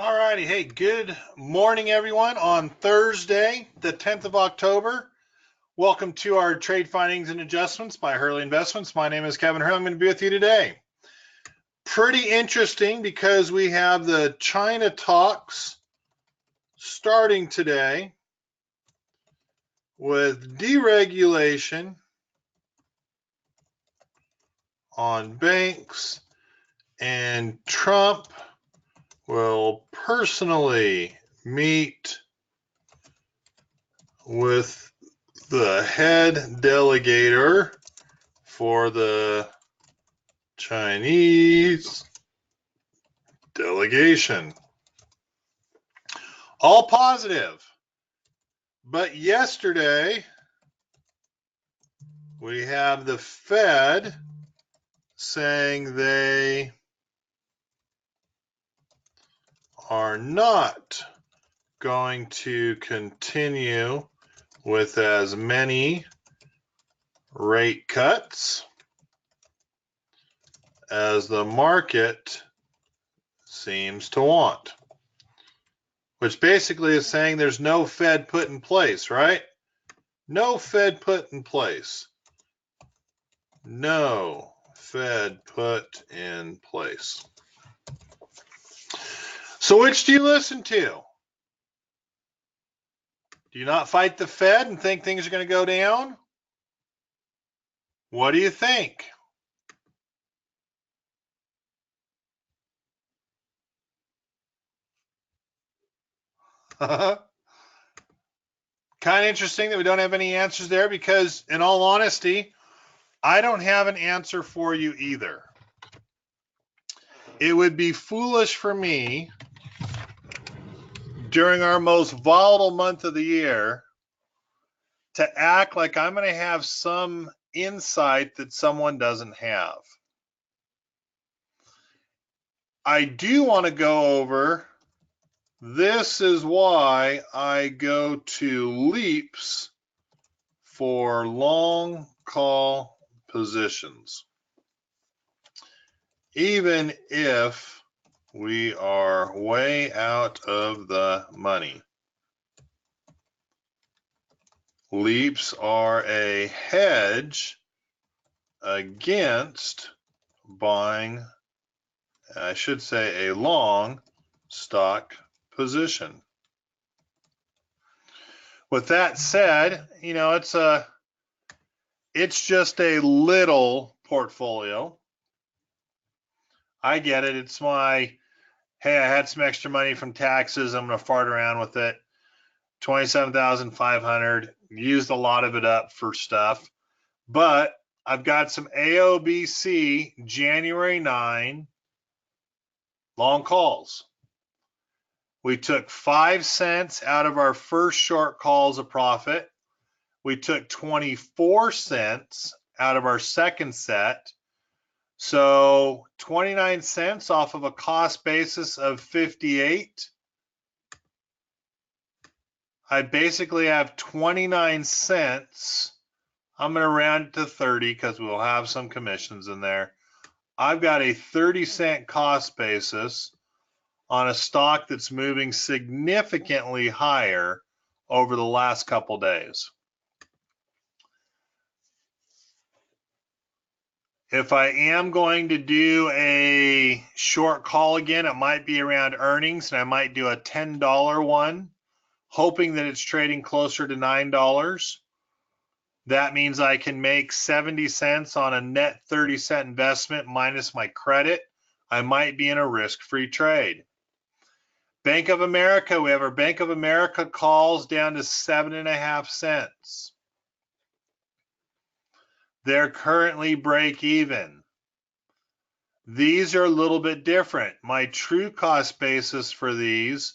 All righty. Hey, good morning, everyone, on Thursday, the 10th of October. Welcome to our Trade Findings and Adjustments by Hurley Investments. My name is Kevin Hurley. I'm going to be with you today. Pretty interesting because we have the China talks starting today with deregulation on banks, and Trump will personally meet with the head delegator for the Chinese delegation. All positive. But yesterday, we have the Fed saying they are not going to continue with as many rate cuts as the market seems to want, which basically is saying there's no Fed put in place, right? No Fed put in place. No Fed put in place. So which do you listen to? Do you not fight the Fed and think things are going to go down? What do you think? Kind of interesting that we don't have any answers there because, in all honesty, I don't have an answer for you either. It would be foolish for me during our most volatile month of the year to act like I'm going to have some insight that someone doesn't have. I do want to go over, this is why I go to Leaps for long call positions. Even if we are way out of the money. Leaps are a hedge against buying, I should say a long stock position. With that said, you know, it's just a little portfolio. I get it. It's my, hey, I had some extra money from taxes. I'm going to fart around with it. 27,500. Used a lot of it up for stuff. But I've got some AOBC January 9 long calls. We took 5 cents out of our first short call as a profit. We took 24 cents out of our second set. So 29 cents off of a cost basis of 58. I basically have 29 cents. I'm going to round it to 30 because we'll have some commissions in there. I've got a 30-cent cost basis on a stock that's moving significantly higher over the last couple days. If I am going to do a short call again, it might be around earnings, and I might do a $10 one, hoping that it's trading closer to $9. That means I can make 70 cents on a net 30-cent investment minus my credit. I might be in a risk-free trade. Bank of America, we have our Bank of America calls down to 7.5 cents. They're currently break even. These are a little bit different. My true cost basis for these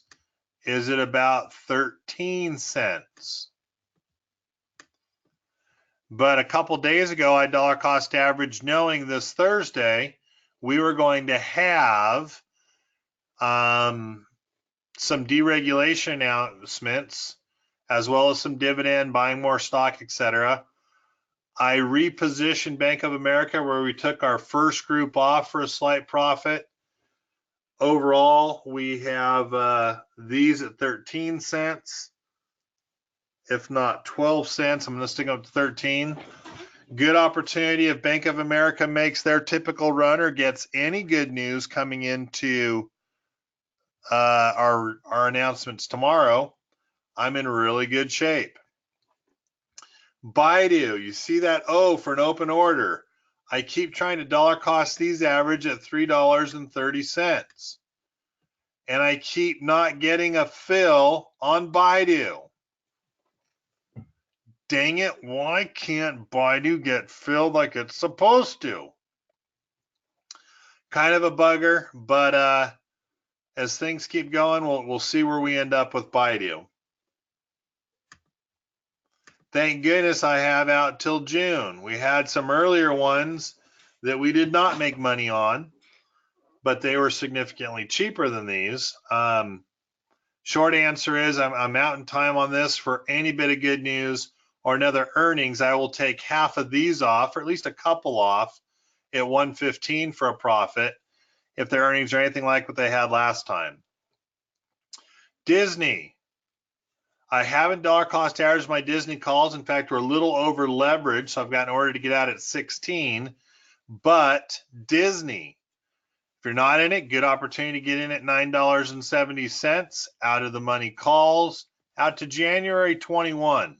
is at about 13 cents. But a couple days ago, I dollar cost averaged knowing this Thursday we were going to have some deregulation announcements, as well as some dividend, buying more stock, etc. I repositioned Bank of America where we took our first group off for a slight profit. Overall, we have these at 13 cents, if not 12 cents. I'm going to stick up to 13. Good opportunity if Bank of America makes their typical run or gets any good news coming into our announcements tomorrow. I'm in really good shape. Baidu, you see that O for an open order. I keep trying to dollar cost these average at $3.30. And I keep not getting a fill on Baidu. Dang it, why can't Baidu get filled like it's supposed to? Kind of a bugger, but as things keep going, we'll see where we end up with Baidu. Thank goodness I have out till June. We had some earlier ones that we did not make money on, but they were significantly cheaper than these. Short answer is I'm out in time on this. For any bit of good news or another earnings, I will take half of these off, or at least a couple off, at 115 for a profit if their earnings are anything like what they had last time. Disney. I haven't dollar cost averaged my Disney calls. In fact, we're a little over leveraged, so I've got an order to get out at 16. But Disney, if you're not in it, good opportunity to get in at $9.70 out of the money calls out to January 21.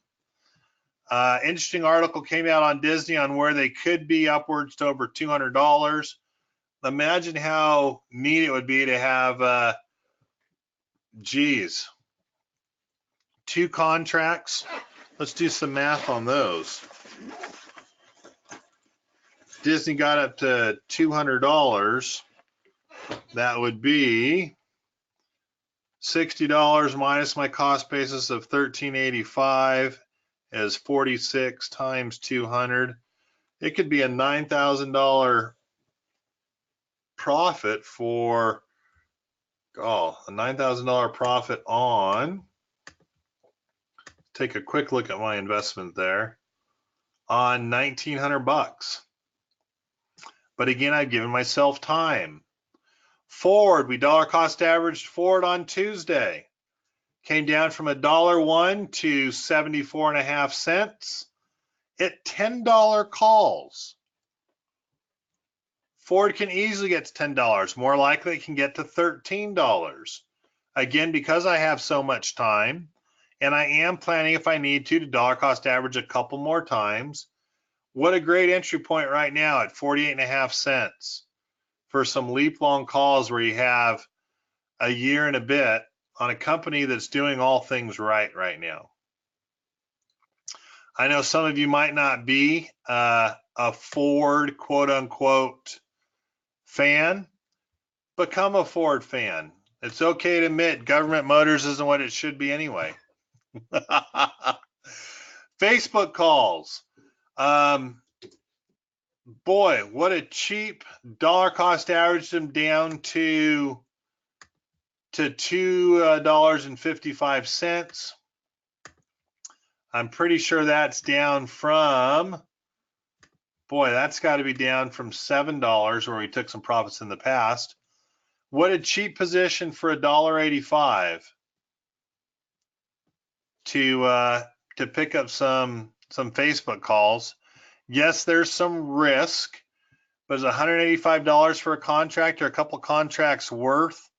Interesting article came out on Disney on where they could be upwards to over $200. Imagine how neat it would be to have, two contracts. Let's do some math on those. Disney got up to $200. That would be $60 minus my cost basis of $13.85 is 46 times 200. It could be a $9,000 profit for, a $9,000 profit on, take a quick look at my investment there, on $1,900. But again, I've given myself time. Ford, we dollar cost averaged Ford on Tuesday. Came down from $1.01 to 74.5 cents at $10 calls. Ford can easily get to $10. More likely it can get to $13. Again, because I have so much time, and I am planning, if I need to dollar cost average a couple more times. What a great entry point right now at 48.5 cents for some leap long calls where you have a year and a bit on a company that's doing all things right now. I know some of you might not be a Ford quote unquote fan. Become a Ford fan. It's okay to admit government motors isn't what it should be anyway. Facebook calls. Boy, what a cheap dollar cost averaged them down to $2.55. I'm pretty sure that's down from, that's got to be down from $7 where we took some profits in the past. What a cheap position for $1.85 to pick up some Facebook calls. Yes, there's some risk, but is $185 for a contract or a couple contracts worth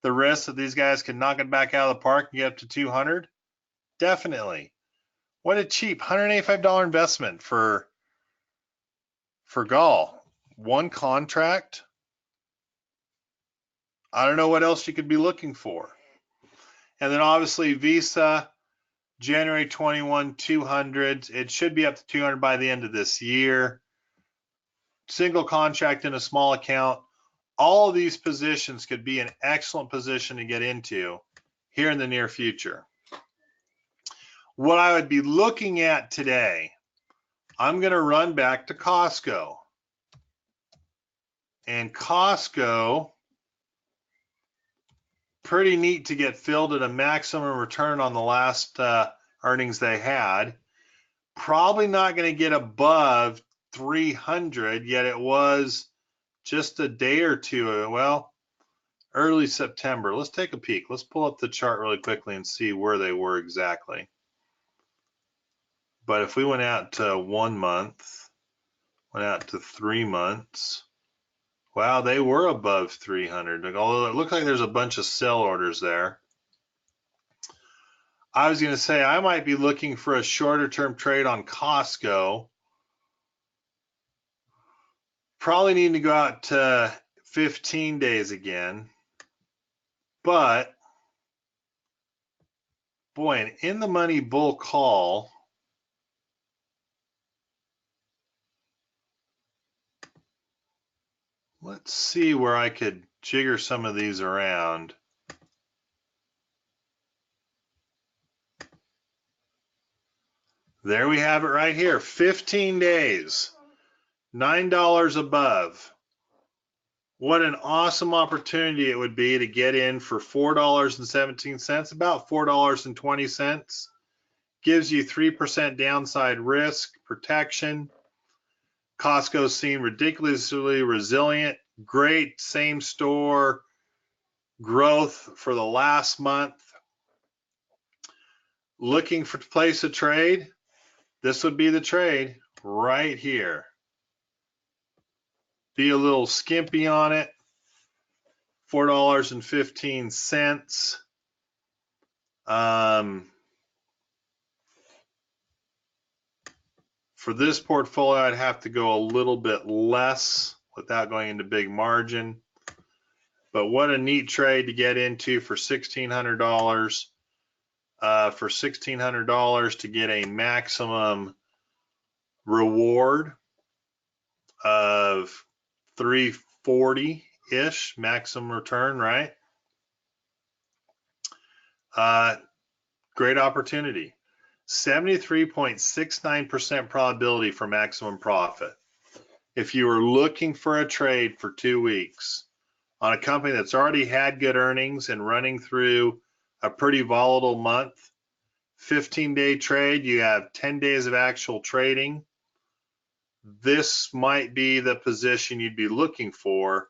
the risk that these guys can knock it back out of the park and get up to 200? Definitely. What a cheap $185 investment for Gall. One contract. I don't know what else you could be looking for. And then obviously Visa, January 21, 200. It should be up to 200 by the end of this year. Single contract in a small account. All of these positions could be an excellent position to get into here in the near future. What I would be looking at today, I'm going to run back to Costco. And Costco, pretty neat to get filled at a maximum return on the last earnings they had. Probably not going to get above 300, yet it was just a day or two, early September. Let's take a peek. Let's pull up the chart really quickly and see where they were exactly. But if we went out to 1 month, went out to 3 months, wow, they were above 300. Although it looks like there's a bunch of sell orders there. I was going to say I might be looking for a shorter term trade on Costco. Probably need to go out to 15 days again. But boy, an in the money bull call. Let's see where I could jigger some of these around. There we have it right here. 15 days, $9 above. What an awesome opportunity it would be to get in for $4.17, about $4.20. Gives you 3% downside risk protection. Costco's seen ridiculously resilient, great same store growth for the last month. Looking for to place a trade? This would be the trade right here. Be a little skimpy on it. $4.15. For this portfolio, I'd have to go a little bit less without going into big margin. But what a neat trade to get into for $1,600. For $1,600 to get a maximum reward of 340-ish maximum return, right? Great opportunity. 73.69% probability for maximum profit. If you were looking for a trade for 2 weeks on a company that's already had good earnings and running through a pretty volatile month, 15-day trade, you have 10 days of actual trading. This might be the position you'd be looking for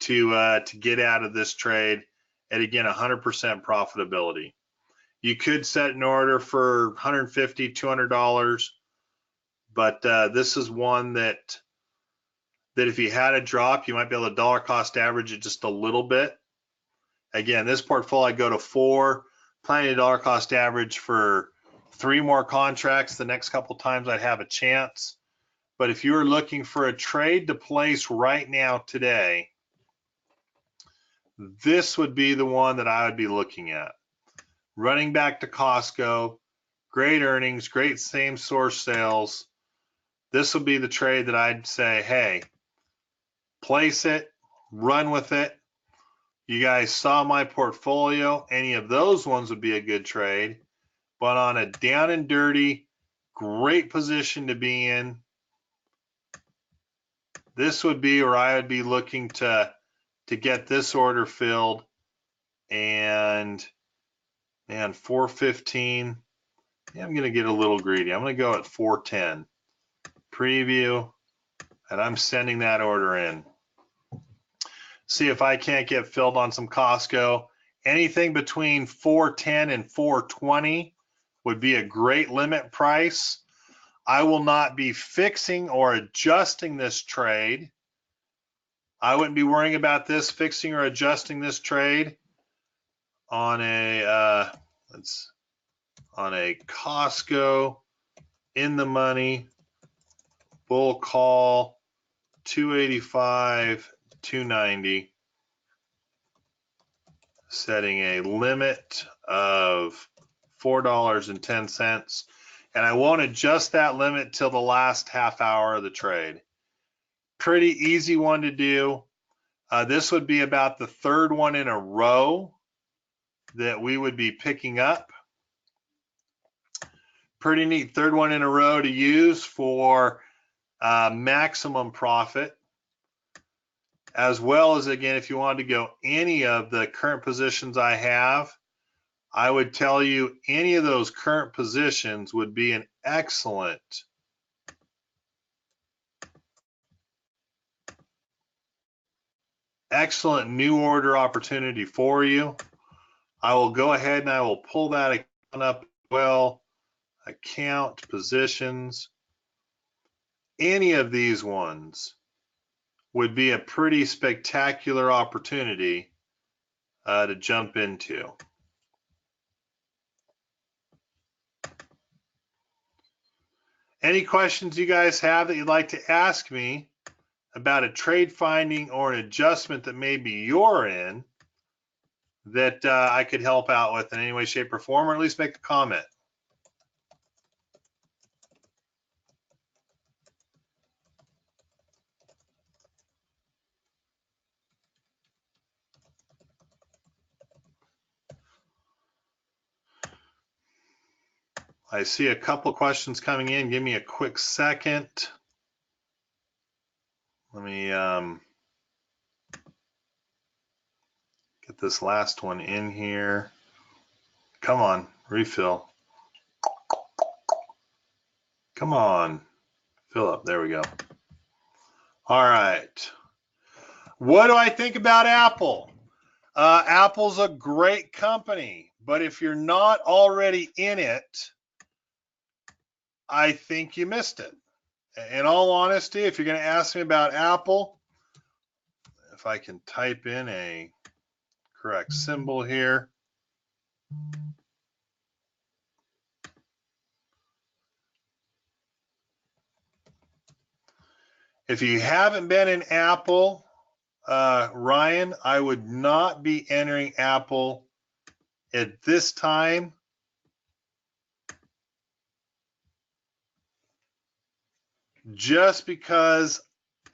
to get out of this trade at, again, 100% profitability. You could set an order for $150, $200, but this is one that if you had a drop, you might be able to dollar cost average it just a little bit. Again, this portfolio I'd go to 4, planning to dollar cost average for 3 more contracts. The next couple times I'd have a chance. But if you were looking for a trade to place right now today, this would be the one that I would be looking at. Running back to Costco, great earnings, great same source sales. This would be the trade that I'd say, hey, place it, run with it. You guys saw my portfolio. Any of those ones would be a good trade. But on a down and dirty, great position to be in, this would be where I would be looking to get this order filled. And man, 415. Yeah, I'm going to get a little greedy. I'm going to go at 410. Preview, and I'm sending that order in. See if I can't get filled on some Costco. Anything between 410 and 420 would be a great limit price. I will not be fixing or adjusting this trade. I wouldn't be worrying about this, fixing or adjusting this trade on a Costco in the money bull call 285, 290, setting a limit of $4.10, and I won't adjust that limit till the last half hour of the trade. Pretty easy one to do. This would be about the 3rd one in a row that we would be picking up. Pretty neat 3rd one in a row to use for maximum profit, as well as, again, if you wanted to go any of the current positions I have, I would tell you any of those current positions would be an excellent excellent new order opportunity for you. I will go ahead and I will pull that account up as well. Account, positions. Any of these ones would be a pretty spectacular opportunity to jump into. Any questions you guys have that you'd like to ask me about a trade finding or an adjustment that maybe you're in that I could help out with in any way, shape, or form, or at least make a comment? I see a couple questions coming in. Give me a quick second. Let me get this last one in here. Come on, refill. Come on, fill up. There we go. All right. What do I think about Apple? Apple's a great company, but if you're not already in it, I think you missed it. In all honesty, if you're going to ask me about Apple, if I can type in a correct symbol here. If you haven't been in Apple, Ryan, I would not be entering Apple at this time. Just because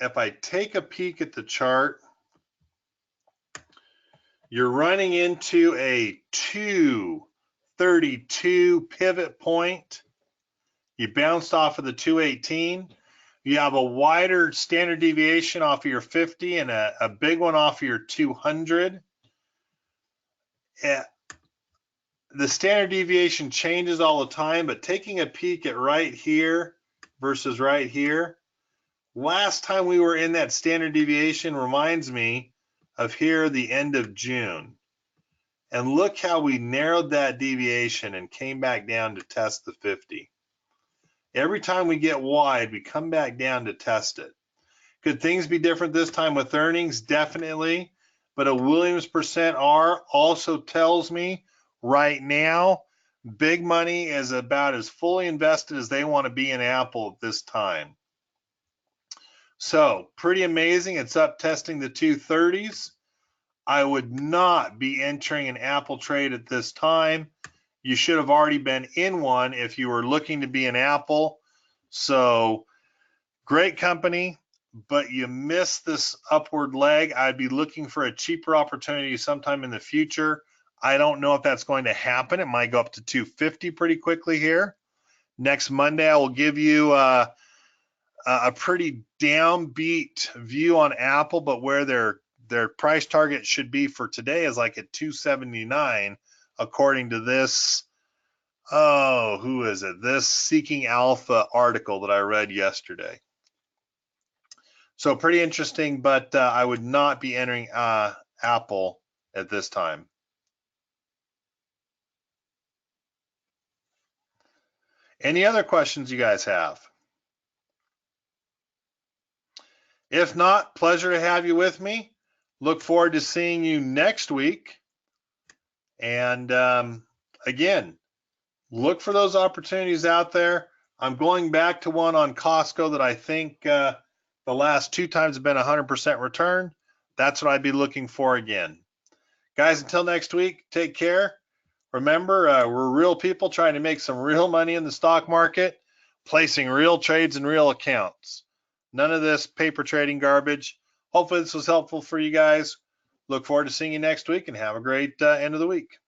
if I take a peek at the chart, you're running into a 232 pivot point. You bounced off of the 218. You have a wider standard deviation off of your 50 and a big one off of your 200. The standard deviation changes all the time, but taking a peek at right here versus right here, last time we were in that standard deviation reminds me of here the end of June. And look how we narrowed that deviation and came back down to test the 50. Every time we get wide, we come back down to test it. Could things be different this time with earnings? Definitely. But a Williams percent R also tells me right now, big money is about as fully invested as they want to be in Apple at this time. So pretty amazing. It's up testing the 230s. I would not be entering an Apple trade at this time. You should have already been in one if you were looking to be an Apple. So great company, but you missed this upward leg. I'd be looking for a cheaper opportunity sometime in the future. I don't know if that's going to happen. It might go up to 250 pretty quickly here. Next Monday, I will give you a pretty downbeat view on Apple, but where their price target should be for today is like at 279, according to this, who is it? This Seeking Alpha article that I read yesterday. So pretty interesting, but I would not be entering Apple at this time. Any other questions you guys have? If not, pleasure to have you with me. Look forward to seeing you next week. And again, look for those opportunities out there. I'm going back to one on Costco that I think the last 2 times have been 100% return. That's what I'd be looking for again. Guys, until next week, take care. Remember, we're real people trying to make some real money in the stock market, placing real trades in real accounts. None of this paper trading garbage. Hopefully this was helpful for you guys. Look forward to seeing you next week and have a great end of the week.